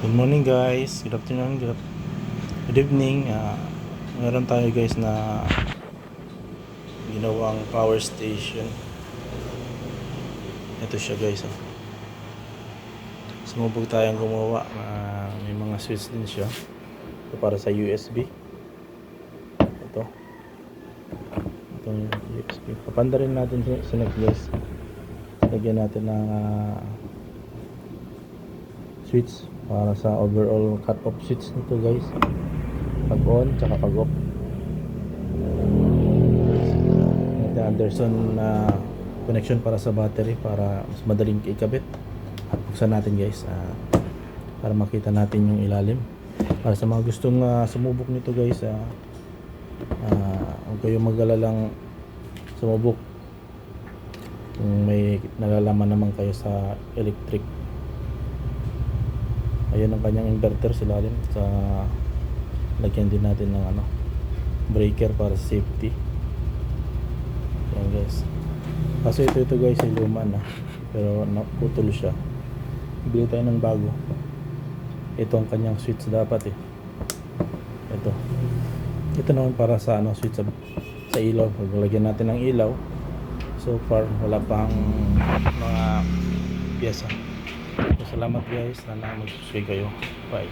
Good morning guys, good afternoon, good evening. Meron tayo guys na ginawang power station. Ito siya guys. Sumubok tayong gumawa. May mga switch din siya. Ito para sa USB. Ito yung USB. Papanda rin natin sa next guys. Lagyan natin ng switch para sa overall cut off switch nito guys, pag on tsaka pag off. Ito Anderson na connection para sa battery para mas madaling ikabit. At buksan natin guys para makita natin yung ilalim. Para sa mga gustong sumubok nito guys, huwag kayong mag-alalang sumubok kung may nalalaman naman kayo sa electric. Ayan ang kanyang inverter sa ilalim. Sa lagyan din natin ng breaker para sa safety. Ayan guys. Kasi ito guys ay luma na, pero naputol siya. Bili tayo ng bago. Ito ang kanyang switch dapat ito naman para sa switch sa ilaw. Lagyan natin ng ilaw. So far wala pang mga pyesa. Salamat guys, sana mag-subscribe kayo. Bye.